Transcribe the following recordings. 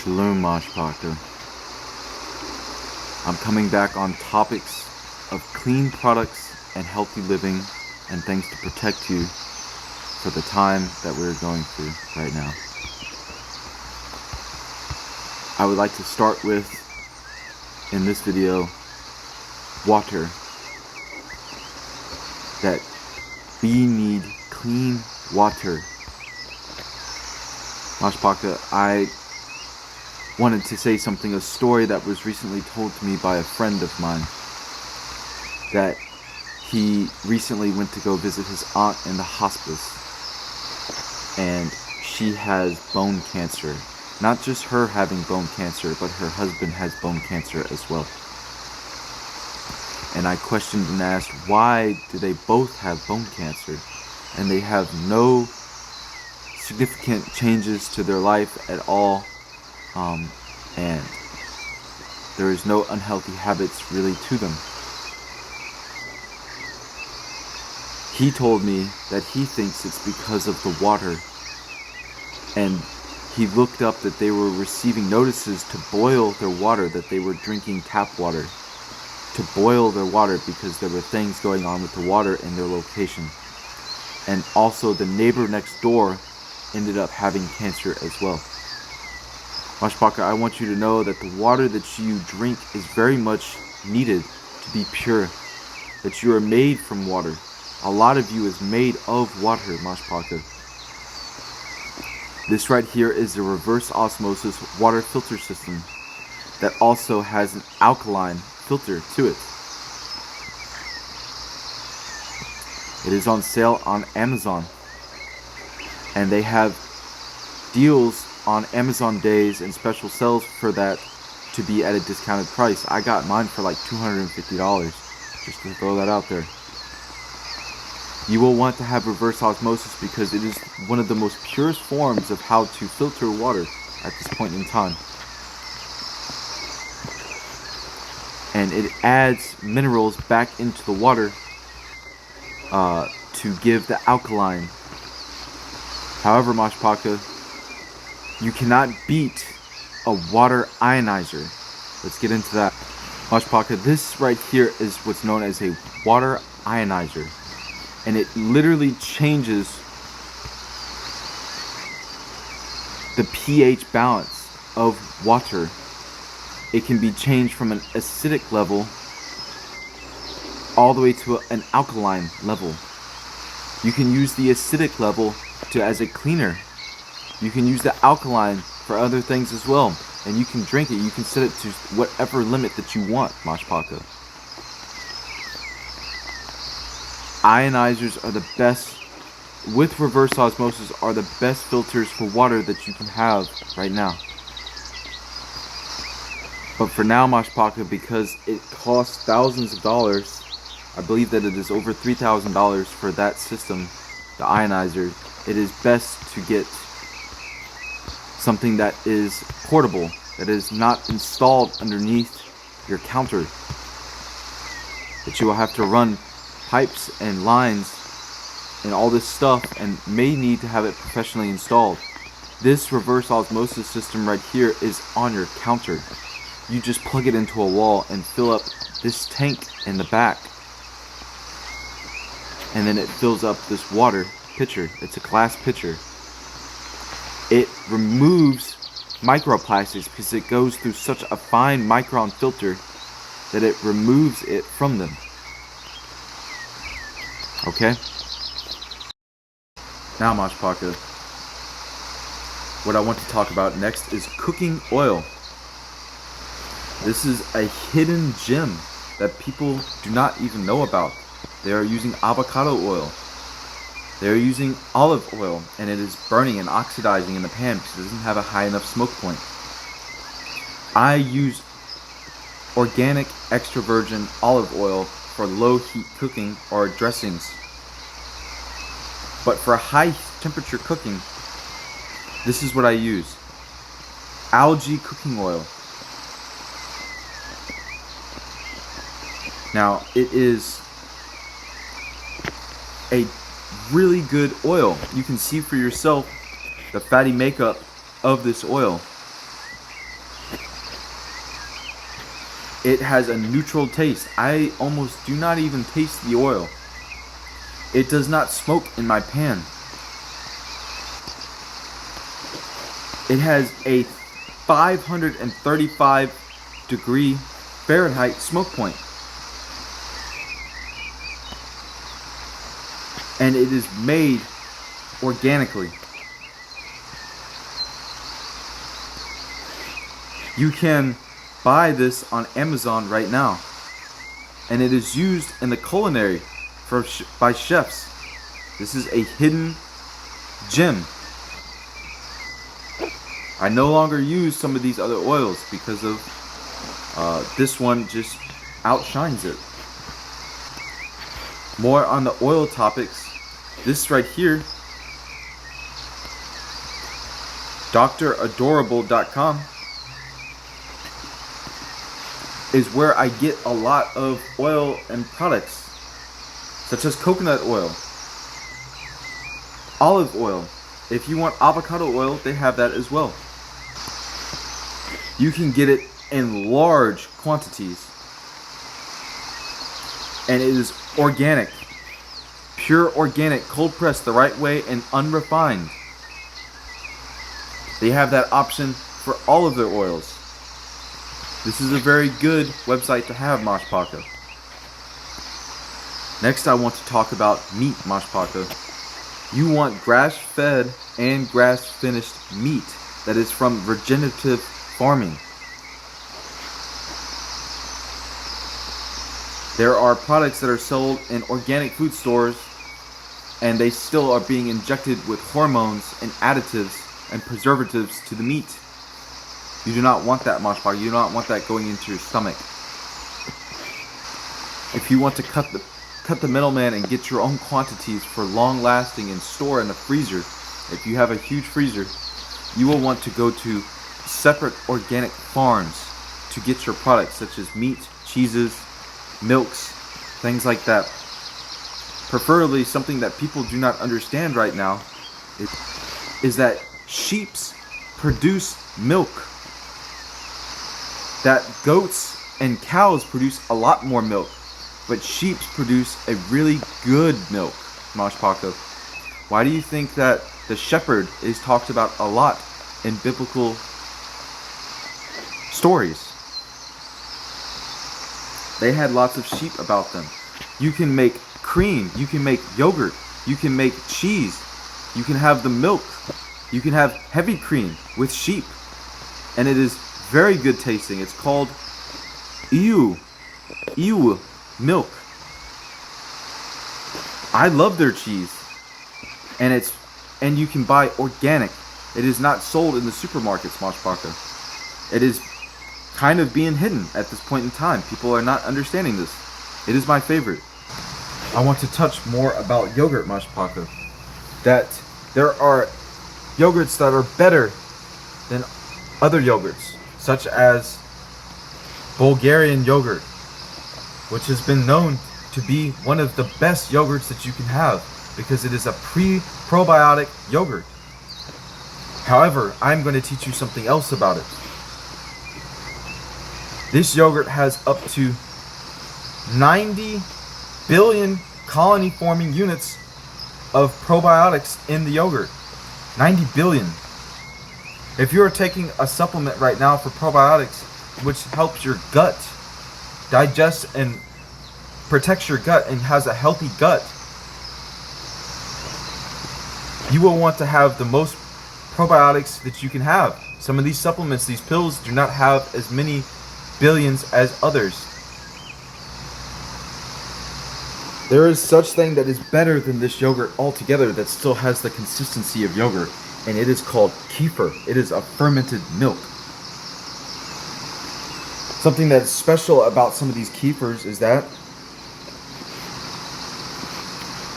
Shalom Mashpaka. I'm coming back on topics of clean products and healthy living and things to protect you for the time that we're going through right now. I would like to start with, in this video, water. That we need clean water. Mashpaka, I wanted to say something, a story that was recently told to me by a friend of mine, that he recently went to go visit his aunt in the hospice, and she has bone cancer. Not just her having bone cancer, but her husband has bone cancer as well. And I questioned and asked, why do they both have bone cancer? And they have no significant changes to their life at all. And there is no unhealthy habits really to them. He told me that he thinks it's because of the water. And he looked up that they were receiving notices to boil their water, that they were drinking tap water. To boil their water because there were things going on with the water in their location. And also the neighbor next door ended up having cancer as well. Mashpaka, I want you to know that the water that you drink is very much needed to be pure. That you are made from water. A lot of you is made of water, Mashpaka. This right here is a reverse osmosis water filter system that also has an alkaline filter to it. It is on sale on Amazon, and they have deals on Amazon days and special sales for that to be at a discounted price. I got mine for like $250, just to throw that out there. You will want to have reverse osmosis because it is one of the most purest forms of how to filter water at this point in time. And it adds minerals back into the water to give the alkaline. However, Mashpaka, you cannot beat a water ionizer. Let's get into that. Mashpaka, this right here is what's known as a water ionizer. And it literally changes the pH balance of water. It can be changed from an acidic level all the way to an alkaline level. You can use the acidic level as a cleaner. You can use the alkaline for other things as well. And you can drink it. You can set it to whatever limit that you want, Mashpaka. Ionizers are the best, with reverse osmosis, are the best filters for water that you can have right now. But for now, Mashpaka, because it costs thousands of dollars, I believe that it is over $3,000 for that system, the ionizer, it is best to get something that is portable, that is not installed underneath your counter, that you will have to run pipes and lines and all this stuff and may need to have it professionally installed. This reverse osmosis system right here is on your counter. You just plug it into a wall and fill up this tank in the back, and then it fills up this water pitcher. It's a glass pitcher. It removes microplastics because it goes through such a fine micron filter that it removes it from them. Okay? Now, Mashpaka, what I want to talk about next is cooking oil. This is a hidden gem that people do not even know about. They are using avocado oil. They are using olive oil, and it is burning and oxidizing in the pan because it doesn't have a high enough smoke point. I use organic extra virgin olive oil for low heat cooking or dressings. But for high temperature cooking, this is what I use. Algae cooking oil. Now, it is a really good oil. You can see for yourself the fatty makeup of this oil. It has a neutral taste. I almost do not even taste the oil. It does not smoke in my pan. It has a 535-degree Fahrenheit smoke point. And it is made organically. You can buy this on Amazon right now. And it is used in the culinary by chefs. This is a hidden gem. I no longer use some of these other oils because of this one just outshines it. More on the oil topics. This right here, DrAdorable.com, is where I get a lot of oil and products, such as coconut oil, olive oil. If you want avocado oil, they have that as well. You can get it in large quantities. And it is organic. Pure organic, cold pressed the right way and unrefined. They have that option for all of their oils. This is a very good website to have, Mashpaka. Next, I want to talk about meat, Mashpaka. You want grass-fed and grass-finished meat that is from regenerative farming. There are products that are sold in organic food stores and they still are being injected with hormones and additives and preservatives to the meat. You do not want that, Mashpaka. You do not want that going into your stomach. If you want to cut the middleman and get your own quantities for long lasting and store in the freezer, if you have a huge freezer, you will want to go to separate organic farms to get your products such as meat, cheeses, milks, things like that. Preferably something that people do not understand right now is that sheep produce milk. That goats and cows produce a lot more milk, but sheep produce a really good milk, Mashpaka. Why do you think that the shepherd is talked about a lot in biblical stories? They had lots of sheep about them. You can make cream, you can make yogurt, you can make cheese, you can have the milk, you can have heavy cream with sheep, and it is very good tasting. It's called ewe milk. I love their cheese, and you can buy organic. It is not sold in the supermarkets, Mashpaka. It is kind of being hidden at this point in time. People are not understanding this. It is my favorite. I want to touch more about yogurt, Mashpaka. That there are yogurts that are better than other yogurts, such as Bulgarian yogurt, which has been known to be one of the best yogurts that you can have because it is a probiotic yogurt. However, I'm going to teach you something else about it. This yogurt has up to 90 billion colony-forming units of probiotics in the yogurt. 90 billion. If you're taking a supplement right now for probiotics, which helps your gut digest and protects your gut and has a healthy gut, you will want to have the most probiotics that you can have. Some of these supplements, these pills, do not have as many billions as others. There is such thing that is better than this yogurt altogether that still has the consistency of yogurt, and it is called kefir. It is a fermented milk. Something that's special about some of these kefirs is that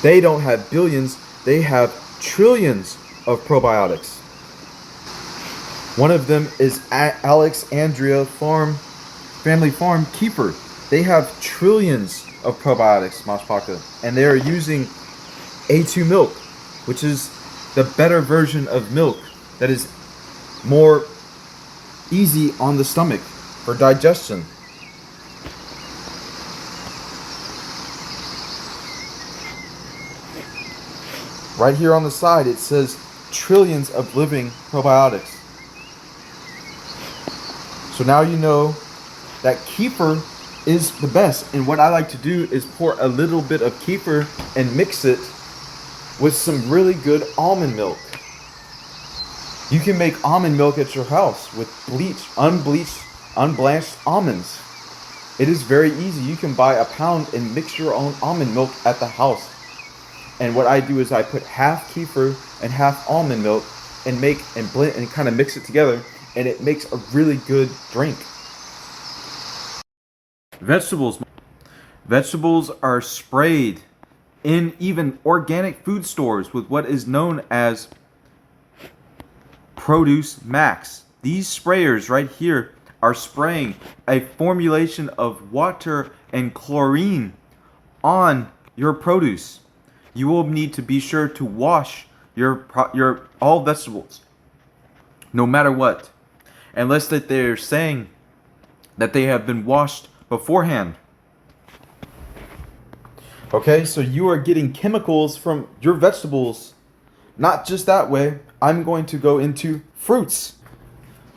they don't have billions, they have trillions of probiotics. One of them is Alexandria Family Farm Kefir. They have trillions of probiotics, Mashpaka, and they are using A2 milk, which is the better version of milk that is more easy on the stomach for digestion. Right here on the side, it says trillions of living probiotics. So now you know that kefir is the best. And what I like to do is pour a little bit of kefir and mix it with some really good almond milk. You can make almond milk at your house with unbleached, unblanched almonds. It is very easy. You can buy a pound and mix your own almond milk at the house. And what I do is I put half kefir and half almond milk and blend and kind of mix it together, and it makes a really good drink. Vegetables. Vegetables are sprayed in even organic food stores with what is known as Produce Max. These sprayers right here are spraying a formulation of water and chlorine on your produce. You will need to be sure to wash your all vegetables, no matter what, unless that they're saying that they have been washed beforehand. Okay, so you are getting chemicals from your vegetables. Not just that way. I'm going to go into fruits.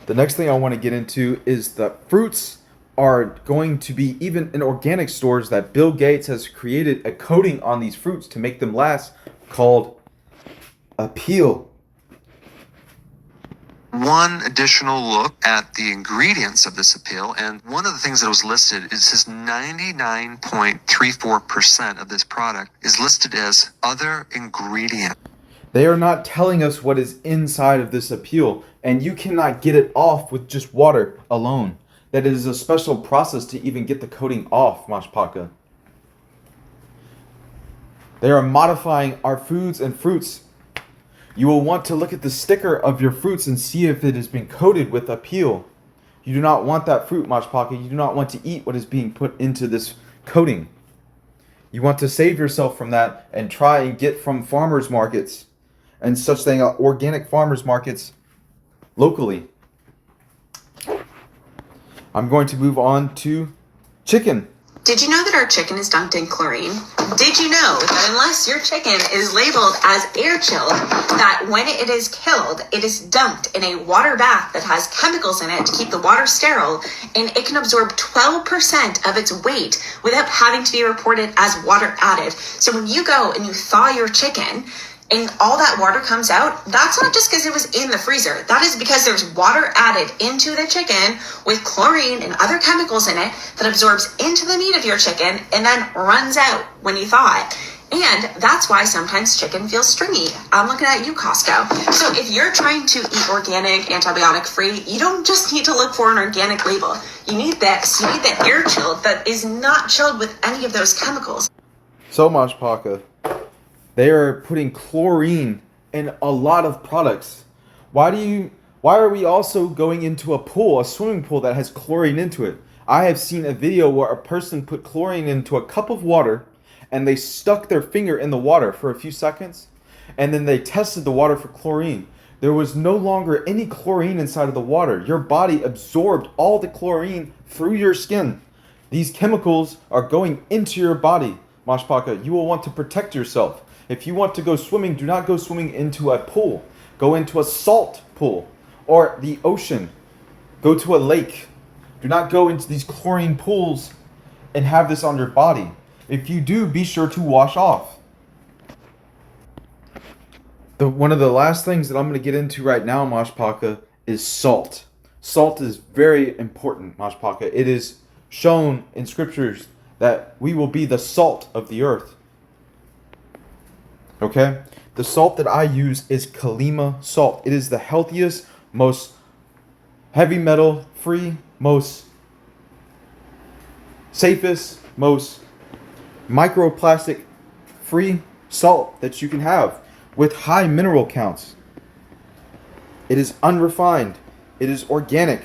The next thing I want to get into is that fruits are going to be even in organic stores that Bill Gates has created a coating on these fruits to make them last called a peel. One additional look at the ingredients of this appeal, and one of the things that was listed is says 99.34% of this product is listed as other ingredient. They are not telling us what is inside of this appeal, and you cannot get it off with just water alone. That is a special process to even get the coating off, Mashpaka. They are modifying our foods and fruits. You will want to look at the sticker of your fruits and see if it has been coated with a peel. You do not want that fruit, Mashpaka. You do not want to eat what is being put into this coating. You want to save yourself from that and try and get from farmers markets and such thing, organic farmers markets locally. I'm going to move on to chicken. Did you know that our chicken is dunked in chlorine? Did you know that unless your chicken is labeled as air chilled, that when it is killed, it is dumped in a water bath that has chemicals in it to keep the water sterile, and it can absorb 12% of its weight without having to be reported as water added. So when you go and you thaw your chicken, and all that water comes out, that's not just because it was in the freezer. That is because there's water added into the chicken with chlorine and other chemicals in it that absorbs into the meat of your chicken and then runs out when you thaw it. And that's why sometimes chicken feels stringy. I'm looking at you, Costco. So if you're trying to eat organic, antibiotic free, you don't just need to look for an organic label. You need this. You need the air chilled that is not chilled with any of those chemicals. So much, Paka. They are putting chlorine in a lot of products. Why are we also going into a pool, a swimming pool that has chlorine into it? I have seen a video where a person put chlorine into a cup of water and they stuck their finger in the water for a few seconds, and then they tested the water for chlorine. There was no longer any chlorine inside of the water. Your body absorbed all the chlorine through your skin. These chemicals are going into your body, Mashpaka. You will want to protect yourself. If you want to go swimming, do not go swimming into a pool. Go into a salt pool or the ocean. Go to a lake. Do not go into these chlorine pools and have this on your body. If you do, be sure to wash off. One of the last things that I'm going to get into right now, Mashpaka, is salt. Salt is very important, Mashpaka. It is shown in scriptures that we will be the salt of the earth. Okay? The salt that I use is Kalima salt. It is the healthiest, most heavy metal free, most safest, most microplastic free salt that you can have with high mineral counts. It is unrefined. It is organic.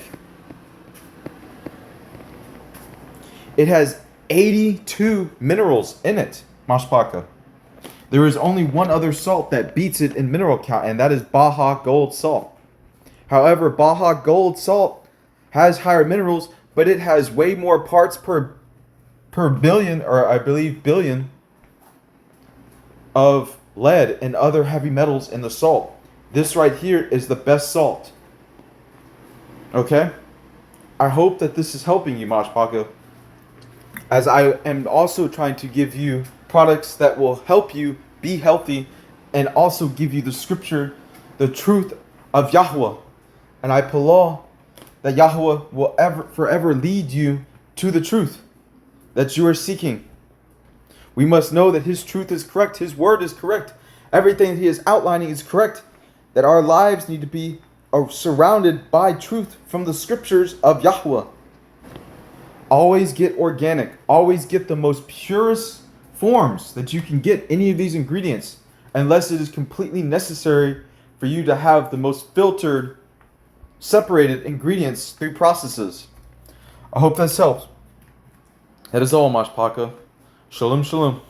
It has 82 minerals in it, Mashpaka. There is only one other salt that beats it in mineral count, and that is Baja Gold salt. However, Baja Gold salt has higher minerals, but it has way more parts per billion, or I believe billion, of lead and other heavy metals in the salt. This right here is the best salt. Okay? I hope that this is helping you, Mashpaka, as I am also trying to give you products that will help you be healthy and also give you the scripture, the truth of Yahweh. And I pray that Yahweh will forever lead you to the truth that you are seeking. We must know that His truth is correct. His word is correct. Everything He is outlining is correct. That our lives need to be surrounded by truth from the scriptures of Yahweh. Always get organic. Always get the most purest forms that you can get any of these ingredients, unless it is completely necessary for you to have the most filtered, separated ingredients through processes. I hope this helps. That is all, Mashpaka. Shalom, shalom.